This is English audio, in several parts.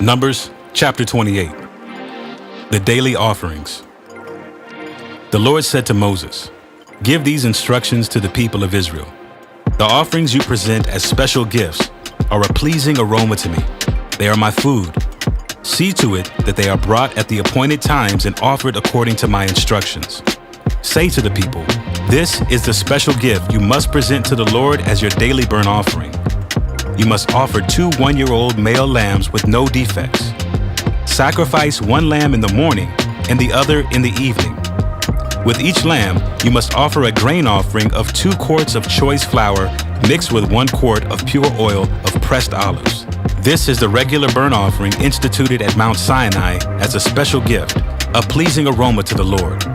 Numbers chapter 28. The daily offerings. The Lord said to Moses, "Give these instructions to the people of Israel. The offerings you present as special gifts are a pleasing aroma to me. They are my food. See to it that they are brought at the appointed times and offered according to my instructions. Say to the people, this is the special gift you must present to the Lord as your daily burnt offering. You must offer 2 one-year-old male lambs with no defects. Sacrifice 1 lamb in the morning and the other in the evening. With each lamb, you must offer a grain offering of 2 quarts of choice flour mixed with 1 quart of pure oil of pressed olives. This is the regular burnt offering instituted at Mount Sinai as a special gift, a pleasing aroma to the Lord.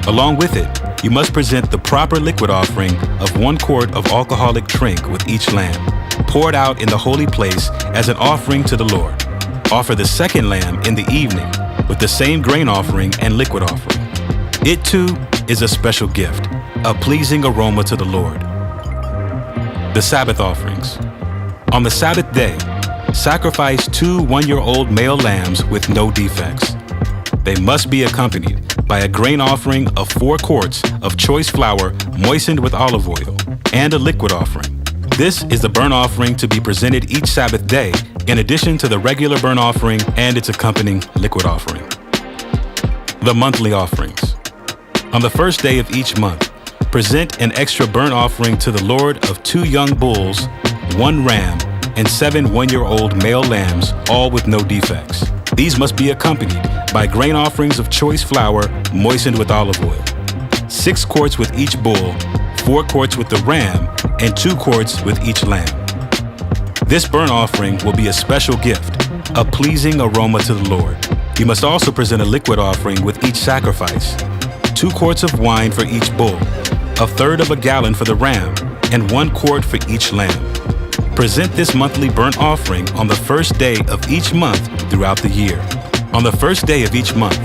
Along with it, you must present the proper liquid offering of 1 quart of alcoholic drink with each lamb, poured out in the holy place as an offering to the Lord. Offer the 2nd lamb in the evening with the same grain offering and liquid offering. It too is a special gift, a pleasing aroma to the Lord. The Sabbath offerings. On the Sabbath day, sacrifice 2 one-year-old male lambs with no defects. They must be accompanied by a grain offering of 4 quarts of choice flour moistened with olive oil, and a liquid offering. This is the burnt offering to be presented each Sabbath day, in addition to the regular burnt offering and its accompanying liquid offering. The monthly offerings. On the first day of each month, present an extra burnt offering to the Lord of 2 young bulls, 1 ram, and 7 one-year-old male lambs, all with no defects. These must be accompanied by grain offerings of choice flour moistened with olive oil. 6 quarts with each bull, 4 quarts with the ram, and 2 quarts with each lamb. This burnt offering will be a special gift, a pleasing aroma to the Lord. You must also present a liquid offering with each sacrifice, 2 quarts of wine for each bull, 1/3 of a gallon for the ram, and 1 quart for each lamb. Present this monthly burnt offering on the first day of each month throughout the year. On the first day of each month,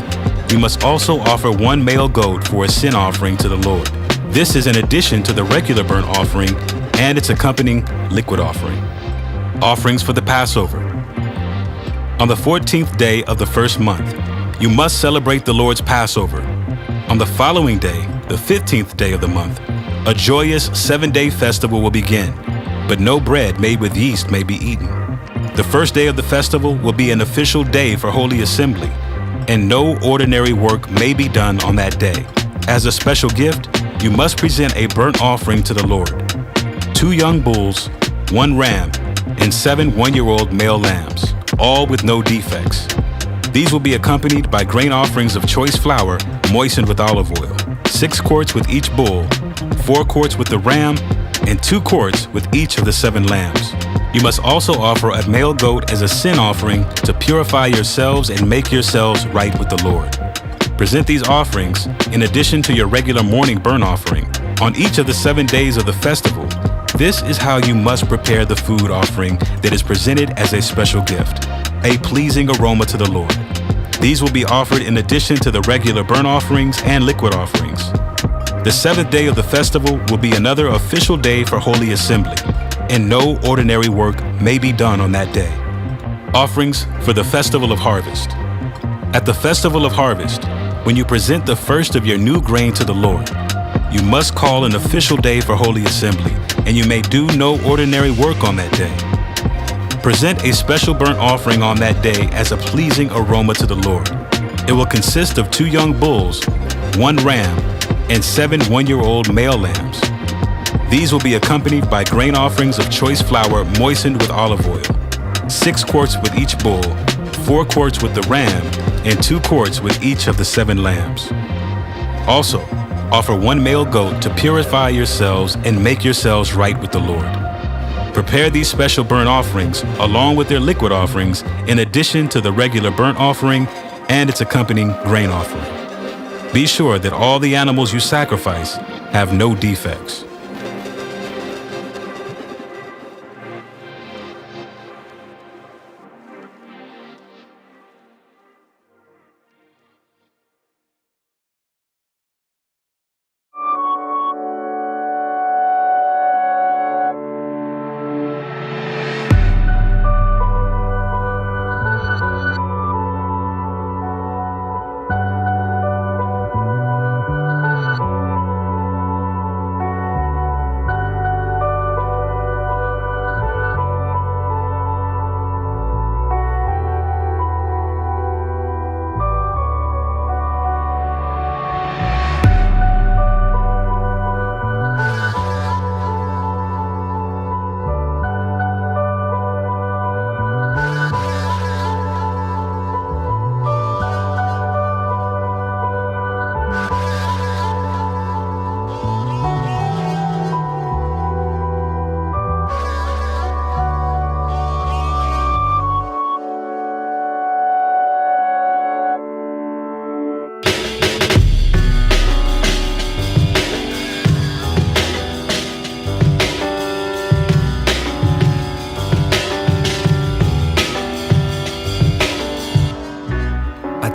you must also offer 1 male goat for a sin offering to the Lord. This is in addition to the regular burnt offering and its accompanying liquid offering. Offerings for the Passover. On the 14th day of the first month, you must celebrate the Lord's Passover. On the following day, the 15th day of the month, a joyous 7-day festival will begin, but no bread made with yeast may be eaten. The first day of the festival will be an official day for Holy Assembly, and no ordinary work may be done on that day. As a special gift, you must present a burnt offering to the Lord: 2 young bulls, 1 ram, and 7 one-year-old male lambs, all with no defects. These will be accompanied by grain offerings of choice flour moistened with olive oil, 6 quarts with each bull, 4 quarts with the ram, and 2 quarts with each of the 7 lambs. You must also offer a male goat as a sin offering to purify yourselves and make yourselves right with the Lord. Present these offerings in addition to your regular morning burnt offering on each of the 7 days of the festival. This is how you must prepare the food offering that is presented as a special gift, a pleasing aroma to the Lord. These will be offered in addition to the regular burnt offerings and liquid offerings. The 7th day of the festival will be another official day for Holy Assembly, and no ordinary work may be done on that day. Offerings for the Festival of Harvest. At the Festival of Harvest, when you present the first of your new grain to the Lord, you must call an official day for Holy Assembly, and you may do no ordinary work on that day. Present a special burnt offering on that day as a pleasing aroma to the Lord. It will consist of 2 young bulls, 1 ram, and 7 one-year-old male lambs. These will be accompanied by grain offerings of choice flour moistened with olive oil, 6 quarts with each bull, 4 quarts with the ram, and 2 quarts with each of the 7 lambs. Also, offer 1 male goat to purify yourselves and make yourselves right with the Lord. Prepare these special burnt offerings along with their liquid offerings in addition to the regular burnt offering and its accompanying grain offering. Be sure that all the animals you sacrifice have no defects.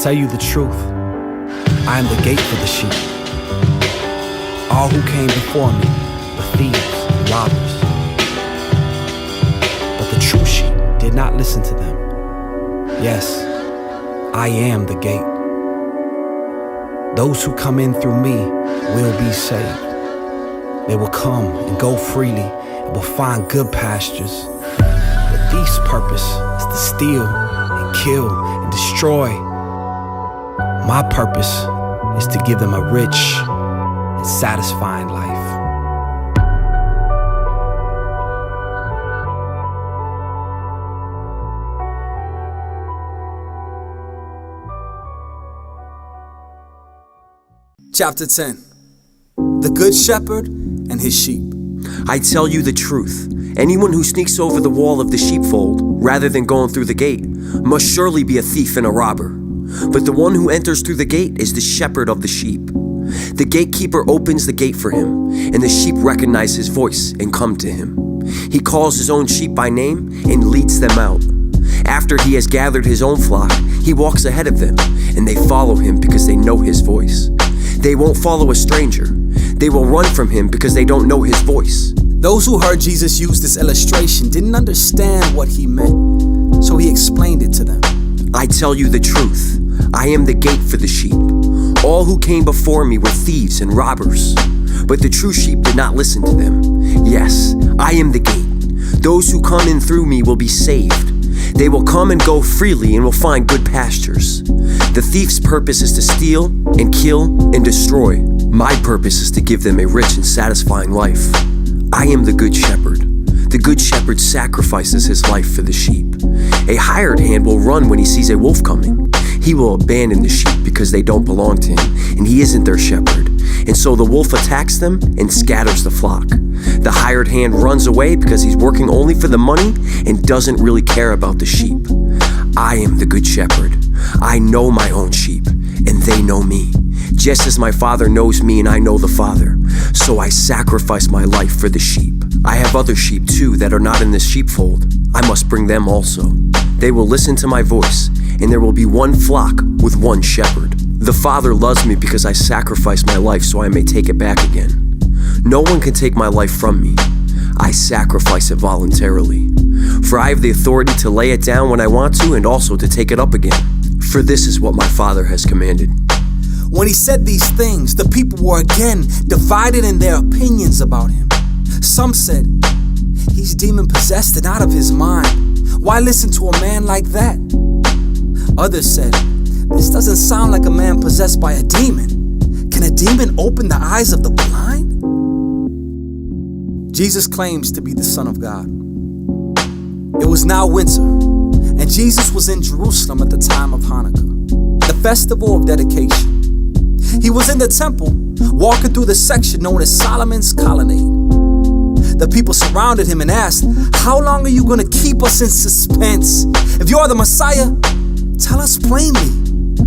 tell you the truth, I am the gate for the sheep. All who came before me were thieves and robbers, but the true sheep did not listen to them. Yes, I am the gate. Those who come in through me will be saved. They will come and go freely and will find good pastures. The thief's purpose is to steal and kill and destroy. My purpose is to give them a rich and satisfying life. Chapter 10. The Good Shepherd and His Sheep. I tell you the truth. Anyone who sneaks over the wall of the sheepfold, rather than going through the gate, must surely be a thief and a robber. But the one who enters through the gate is the shepherd of the sheep. The gatekeeper opens the gate for him, and the sheep recognize his voice and come to him. He calls his own sheep by name and leads them out. After he has gathered his own flock, he walks ahead of them, and they follow him because they know his voice. They won't follow a stranger. They will run from him because they don't know his voice. Those who heard Jesus use this illustration didn't understand what he meant, so he explained it to them. I tell you the truth. I am the gate for the sheep. All who came before me were thieves and robbers, but the true sheep did not listen to them. Yes, I am the gate. Those who come in through me will be saved. They will come and go freely and will find good pastures. The thief's purpose is to steal and kill and destroy. My purpose is to give them a rich and satisfying life. I am the good shepherd. The good shepherd sacrifices his life for the sheep. A hired hand will run when he sees a wolf coming. He will abandon the sheep because they don't belong to him, and he isn't their shepherd. And so the wolf attacks them and scatters the flock. The hired hand runs away because he's working only for the money and doesn't really care about the sheep. I am the good shepherd. I know my own sheep, and they know me. Just as my Father knows me and I know the Father, so I sacrifice my life for the sheep. I have other sheep too that are not in this sheepfold. I must bring them also. They will listen to my voice, and there will be one flock with one shepherd. The Father loves me because I sacrifice my life so I may take it back again. No one can take my life from me. I sacrifice it voluntarily. For I have the authority to lay it down when I want to and also to take it up again. For this is what my Father has commanded. When he said these things, the people were again divided in their opinions about him. Some said, he's demon-possessed and out of his mind. Why listen to a man like that? Others said, this doesn't sound like a man possessed by a demon. Can a demon open the eyes of the blind? Jesus claims to be the Son of God. It was now winter, and Jesus was in Jerusalem at the time of Hanukkah, the festival of dedication. He was in the temple, walking through the section known as Solomon's Colonnade. The people surrounded him and asked, how long are you going to keep us in suspense? If you are the Messiah, tell us plainly.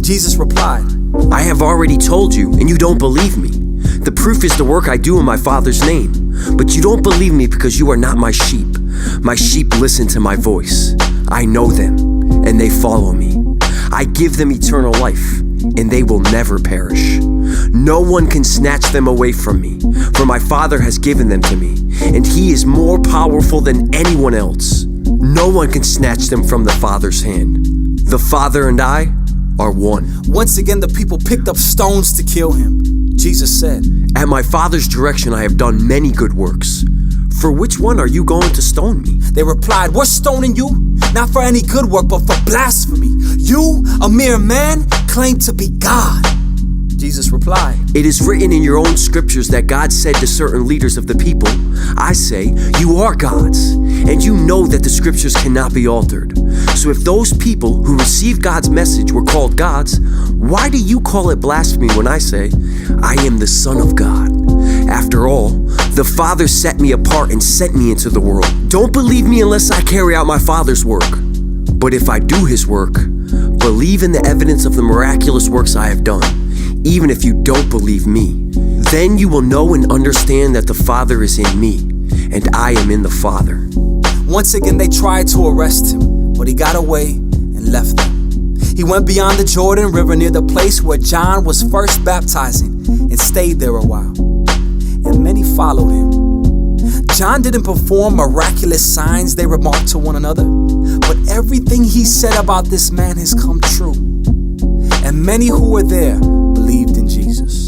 Jesus replied, I have already told you, and you don't believe me. The proof is the work I do in my Father's name. But you don't believe me because you are not my sheep. My sheep listen to my voice. I know them, and they follow me. I give them eternal life, and they will never perish. No one can snatch them away from me, for my Father has given them to me, and he is more powerful than anyone else. No one can snatch them from the Father's hand. The Father and I are one. Once again, the people picked up stones to kill him. Jesus said, At my Father's direction I have done many good works. For which one are you going to stone me? They replied, we're stoning you, not for any good work, but for blasphemy. You, a mere man, claim to be God. Jesus replied, It is written in your own scriptures that God said to certain leaders of the people, I say, you are gods, and you know that the scriptures cannot be altered. So if those people who received God's message were called gods, why do you call it blasphemy when I say, I am the Son of God? After all, the Father set me apart and sent me into the world. Don't believe me unless I carry out my Father's work. But if I do his work, believe in the evidence of the miraculous works I have done, even if you don't believe me. Then you will know and understand that the Father is in me, and I am in the Father. Once again, they tried to arrest him, but he got away and left them. He went beyond the Jordan River near the place where John was first baptizing and stayed there a while. And many followed him. John didn't perform miraculous signs, they remarked to one another, but everything he said about this man has come true. And many who were there believed in Jesus.